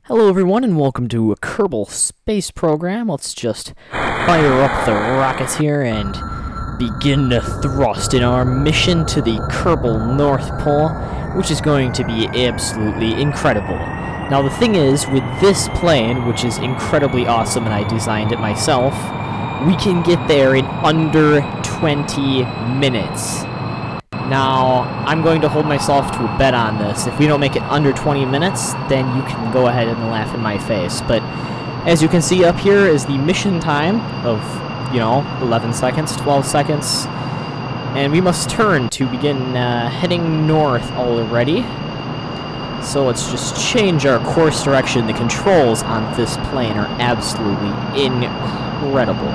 Hello everyone and welcome to a Kerbal space program. Let's just fire up the rockets here and begin to thrust in our mission to the Kerbal North Pole, which is going to be absolutely incredible. Now the thing is, with this plane, which is incredibly awesome and I designed it myself, we can get there in under 20 minutes. Now, I'm going to hold myself to a bet on this. If we don't make it under 20 minutes, then you can go ahead and laugh in my face. But as you can see up here is the mission time of, 11 seconds, 12 seconds. And we must turn to begin heading north already. So let's just change our course direction. The controls on this plane are absolutely incredible.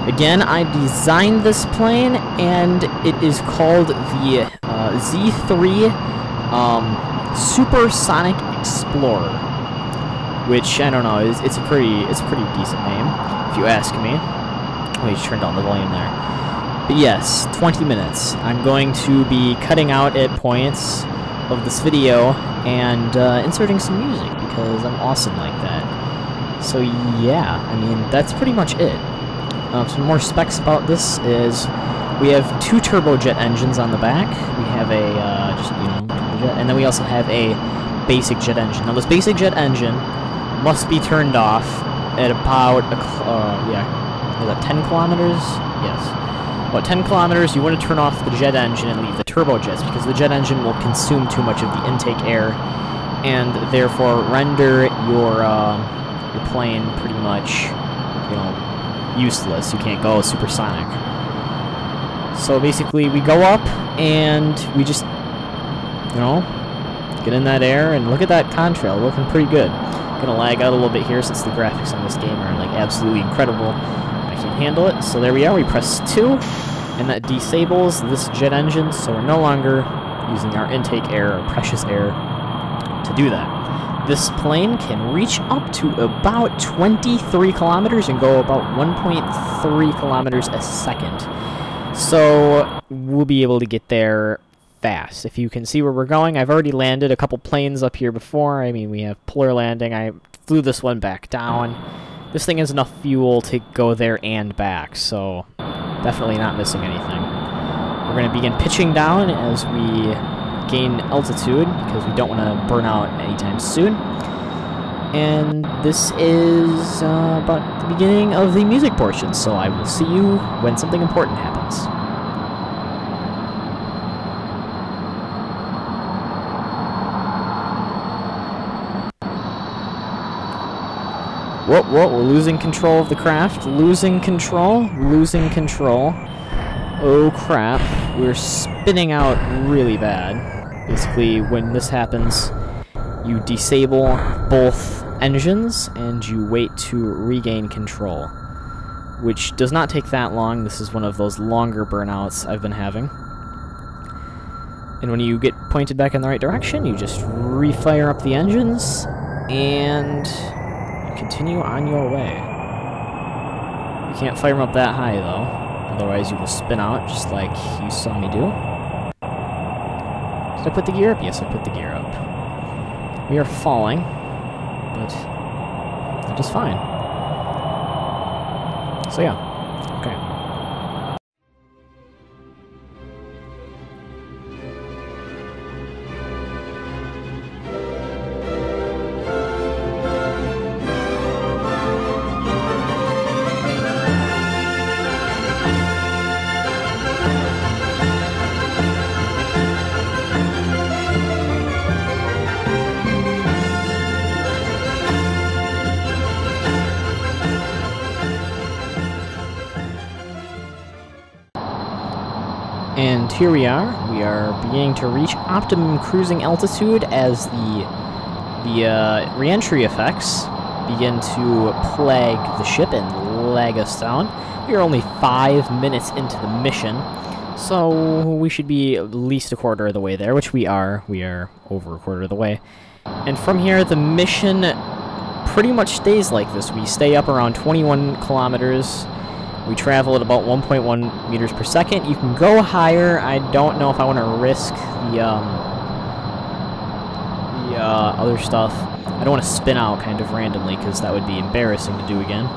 Again, I designed this plane, and it is called the Z3 Supersonic Explorer, which I don't know, it's a pretty decent name, if you ask me. Let me turn down the volume there. But yes, 20 minutes. I'm going to be cutting out at points of this video and inserting some music because I'm awesome like that. So yeah, I mean that's pretty much it. Some more specs about this is we have 2 turbojet engines on the back. We have a turbojet, and then we also have a basic jet engine. Now this basic jet engine must be turned off at about 10 kilometers. Yes, about 10 kilometers. You want to turn off the jet engine and leave the turbojets because the jet engine will consume too much of the intake air, and therefore render your plane pretty much, useless. You can't go supersonic. So basically we go up and we just get in that air and look at that contrail looking pretty good. Gonna lag out a little bit here since the graphics on this game are like absolutely incredible. I can't handle it. So there we are, we press 2 and that disables this jet engine, so we're no longer using our intake air or precious air to do that. This plane can reach up to about 23 kilometers and go about 1.3 kilometers a second. So we'll be able to get there fast. If you can see where we're going, I've already landed a couple planes up here before. I mean, we have polar landing. I flew this one back down. This thing has enough fuel to go there and back, so definitely not missing anything. We're going to begin pitching down as we gain altitude because we don't want to burn out anytime soon. And this is about the beginning of the music portion, so I will see you when something important happens. Whoa, we're losing control of the craft. Losing control. Oh crap, we're spinning out really bad. Basically, when this happens, you disable both engines and you wait to regain control, which does not take that long. This is one of those longer burnouts I've been having. And when you get pointed back in the right direction, you just refire up the engines and continue on your way. You can't fire them up that high, though. Otherwise, you will spin out, just like you saw me do. Did I put the gear up? Yes, I put the gear up. We are falling, but that is fine. So yeah, okay. And here we are beginning to reach optimum cruising altitude as the re-entry effects begin to plague the ship and lag us down. We are only 5 minutes into the mission, so we should be at least a quarter of the way there, which we are. We are over a quarter of the way. And from here, the mission pretty much stays like this. We stay up around 21 kilometers. We travel at about 1.1 meters per second. You can go higher. I don't know if I want to risk the other stuff. I don't want to spin out kind of randomly, because that would be embarrassing to do again.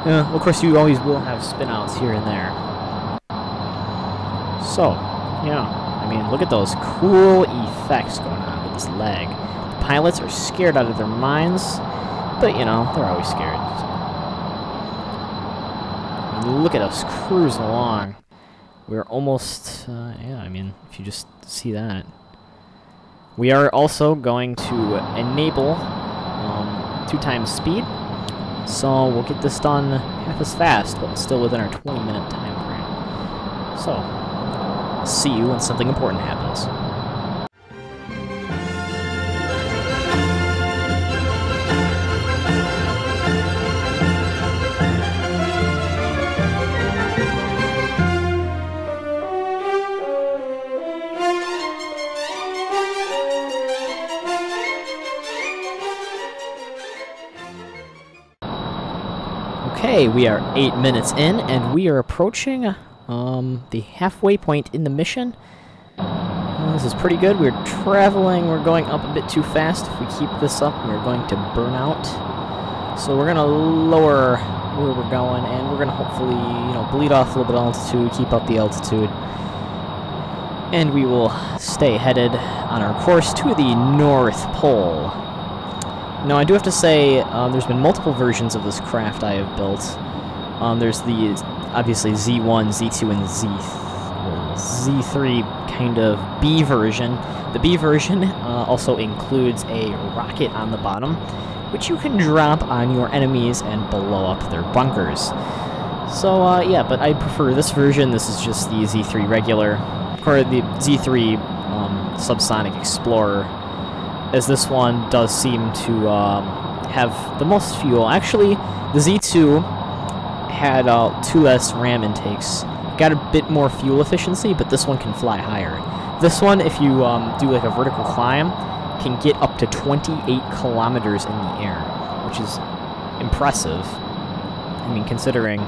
Of course, you always will have spin-outs here and there. So, yeah, I mean, look at those cool effects going on with this lag. The pilots are scared out of their minds, but, you know, they're always scared. So. I mean, look at us cruising along. We're almost, yeah, I mean, if you just see that. We are also going to enable 2 times speed. So we'll get this done half as fast, but still within our 20-minute time frame. So, see you when something important happens. Okay, we are 8 minutes in, and we are approaching the halfway point in the mission. This is pretty good. We're traveling, we're going up a bit too fast. If we keep this up, we're going to burn out. So we're going to lower where we're going, and we're going to hopefully, you know, bleed off a little bit of altitude, keep up the altitude. And we will stay headed on our course to the North Pole. Now, I do have to say, there's been multiple versions of this craft I have built. There's the, obviously, Z1, Z2, and Z3 kind of B version. The B version also includes a rocket on the bottom, which you can drop on your enemies and blow up their bunkers. So, yeah, but I prefer this version. This is just the Z3 regular, or the Z3 Subsonic Explorer, as this one does seem to have the most fuel. Actually, the Z2 had 2 less RAM intakes. Got a bit more fuel efficiency, but this one can fly higher. This one, if you do like a vertical climb, can get up to 28 kilometers in the air, which is impressive. I mean, considering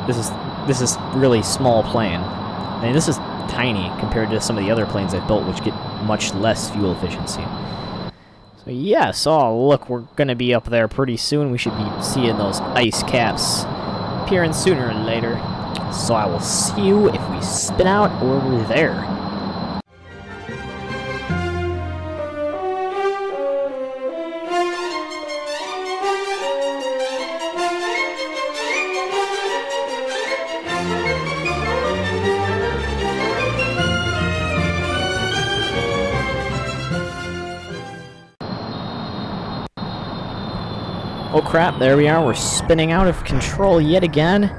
this is really small plane. I mean, this is tiny compared to some of the other planes I've built, which get much less fuel efficiency. So yes, oh look, we're gonna be up there pretty soon. We should be seeing those ice caps appearing sooner or later. So I will see you if we spin out or we're there. Oh crap, there we are, we're spinning out of control yet again.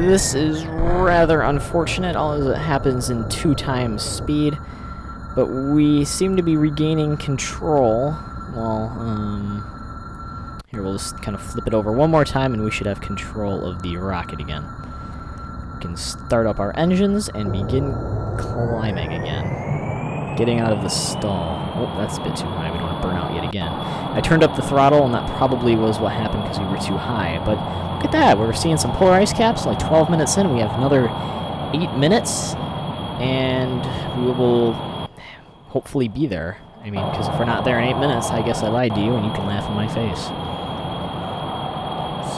This is rather unfortunate, all as it happens in 2 times speed. But we seem to be regaining control. Well, here, we'll just kind of flip it over one more time and we should have control of the rocket again. We can start up our engines and begin climbing again. Getting out of the stall. Oh, that's a bit too high. We don't want to burn out yet again. I turned up the throttle, and that probably was what happened because we were too high. But look at that. We're seeing some polar ice caps. Like 12 minutes in, we have another 8 minutes. And we will hopefully be there. I mean, because if we're not there in 8 minutes, I guess I lied to you, and you can laugh in my face.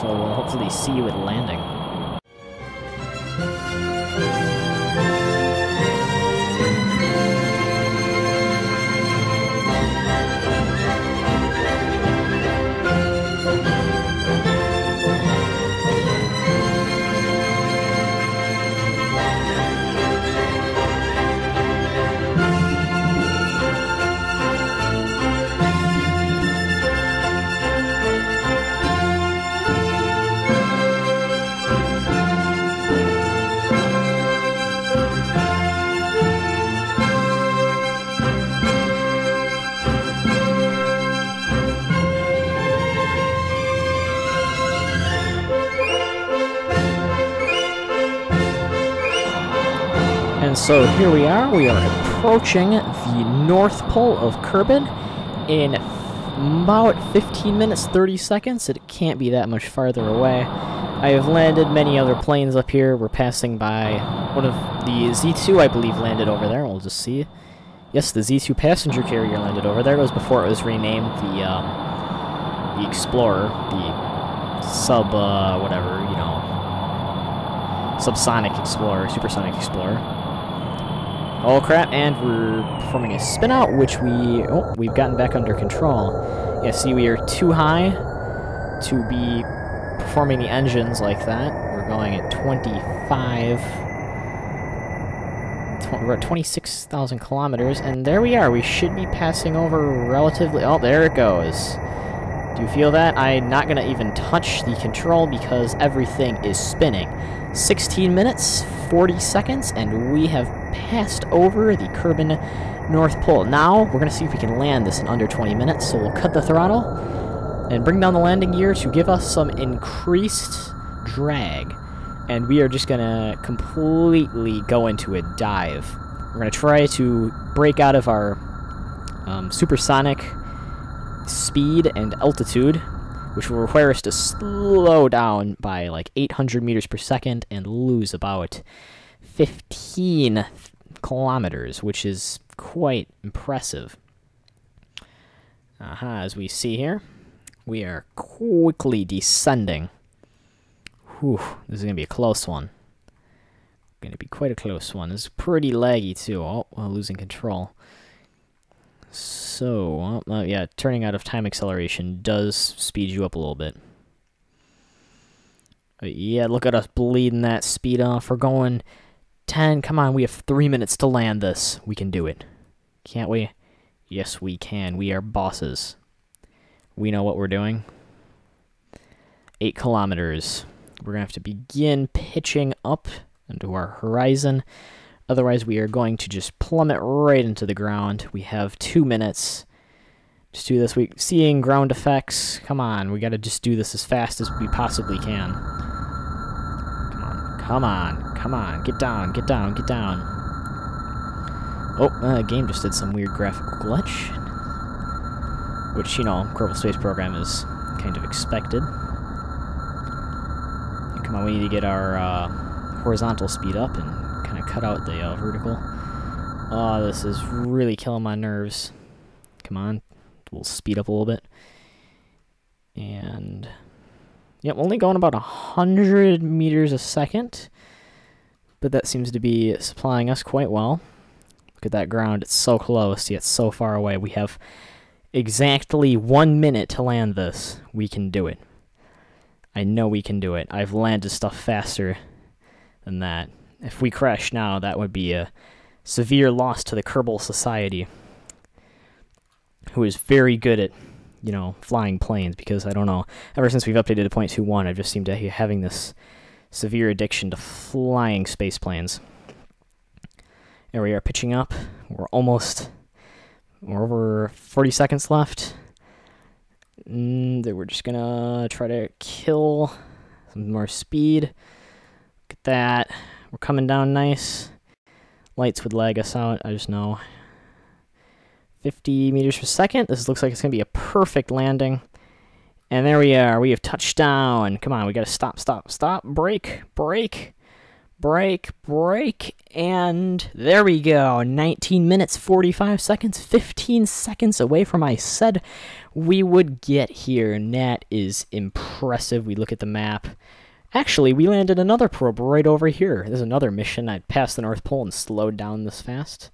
So we'll hopefully see you at landing. And so here we are approaching the North Pole of Kerbal in about 15 minutes, 30 seconds. It can't be that much farther away. I have landed many other planes up here. We're passing by one of the Z2, I believe, landed over there. We'll just see Yes, the Z2 passenger carrier landed over there. It was before it was renamed the Explorer, the whatever, you know, subsonic Explorer, supersonic Explorer. Oh crap, and we're performing a spin out, which we've gotten back under control. Yeah, see, we are too high to be performing the engines like that. We're going at 25. We're at 26,000 kilometers, and there we are. We should be passing over relatively... Oh, there it goes. Do you feel that? I'm not going to even touch the control because everything is spinning. 16 minutes, 40 seconds, and we have passed over the Kerbal North Pole. Now, we're going to see if we can land this in under 20 minutes, so we'll cut the throttle and bring down the landing gear to give us some increased drag. And we are just going to completely go into a dive. We're going to try to break out of our supersonic speed and altitude, which will require us to slow down by like 800 meters per second and lose about 15 kilometers, which is quite impressive. As we see here, we are quickly descending. Whew, this is going to be a close one. Going to be quite a close one. This is pretty laggy, too. Oh, well, losing control. So, yeah, turning out of time acceleration does speed you up a little bit. But yeah, look at us bleeding that speed off. We're going 10. Come on, we have 3 minutes to land this. We can do it. Can't we? Yes, we can. We are bosses. We know what we're doing. 8 kilometers. We're going to have to begin pitching up into our horizon. Otherwise, we are going to just plummet right into the ground. We have 2 minutes. Just do this. We're seeing ground effects. Come on. We got to just do this as fast as we possibly can. Come on. Come on. Come on. Get down. Get down. Get down. Oh, the game just did some weird graphical glitch. Which, you know, Kerbal Space Program is kind of expected. Come on, we need to get our horizontal speed up and kind of cut out the vertical. Oh, this is really killing my nerves. Come on, we'll speed up a little bit. And, yep, only going about 100 meters a second. But that seems to be supplying us quite well. Look at that ground, it's so close, yet so far away. We have exactly 1 minute to land this. We can do it. I know we can do it. I've landed stuff faster than that. If we crash now, that would be a severe loss to the Kerbal Society, who is very good at, you know, flying planes, because, I don't know, ever since we've updated to 0.21, I've just seemed to be having this severe addiction to flying space planes. There we are, pitching up. We're over 40 seconds left. We're just gonna try to kill some more speed. Look at that. We're coming down nice. Lights would lag us out, I just know. 50 meters per second. This looks like it's gonna be a perfect landing. And there we are. We have touched down. Come on, we gotta stop, stop, stop. Brake, brake, brake, brake. And there we go. 19 minutes, 45 seconds, 15 seconds away from I said we would get here, and that is impressive. We look at the map. Actually, we landed another probe right over here. There's another mission. I'd passed the North Pole and slowed down this fast.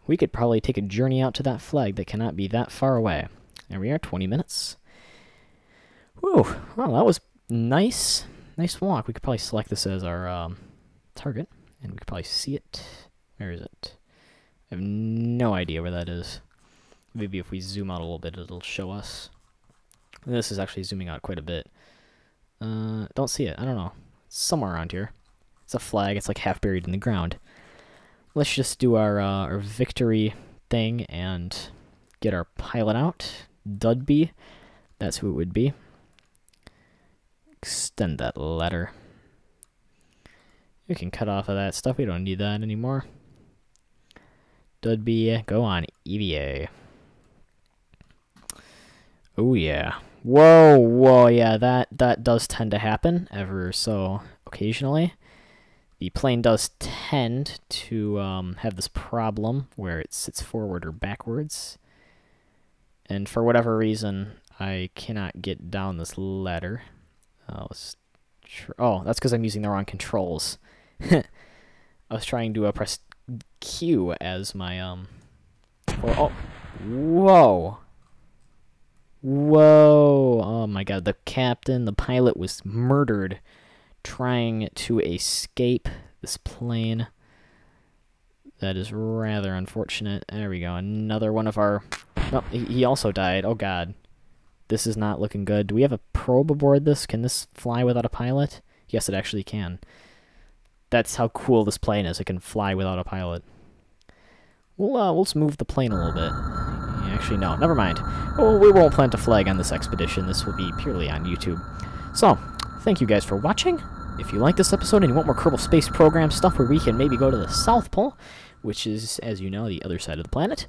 We could probably take a journey out to that flag that cannot be that far away. There we are, 20 minutes. Whew, well, that was nice. Nice walk. We could probably select this as our target, and we could probably see it. Where is it? I have no idea where that is. Maybe if we zoom out a little bit, it'll show us. And this is actually zooming out quite a bit. Don't see it. I don't know. It's somewhere around here. It's a flag. It's like half buried in the ground. Let's just do our victory thing and get our pilot out. Dudby. That's who it would be. Extend that ladder. We can cut off of that stuff. We don't need that anymore. Dudby, go on EVA. Oh yeah. Whoa, whoa, yeah, that does tend to happen ever so occasionally. The plane does tend to have this problem where it sits forward or backwards. And for whatever reason, I cannot get down this ladder. Oh, that's because I'm using the wrong controls. I was trying to press Q as my oh, whoa, whoa! Oh my God, the captain, the pilot, was murdered trying to escape this plane. That is rather unfortunate. There we go. Another one of our... No, he also died. Oh, God. This is not looking good. Do we have a probe aboard this? Can this fly without a pilot? Yes, it actually can. That's how cool this plane is. It can fly without a pilot. We'll just move the plane a little bit. Actually, no. Never mind. Oh, we won't plant a flag on this expedition. This will be purely on YouTube. So, thank you guys for watching. If you like this episode and you want more Kerbal Space Program stuff where we can maybe go to the South Pole, which is, as you know, the other side of the planet,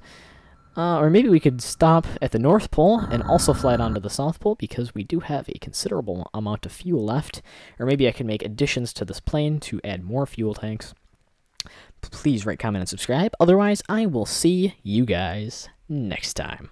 or maybe we could stop at the North Pole and also fly down to the South Pole because we do have a considerable amount of fuel left, or maybe I can make additions to this plane to add more fuel tanks. Please rate, comment, and subscribe. Otherwise, I will see you guys next time.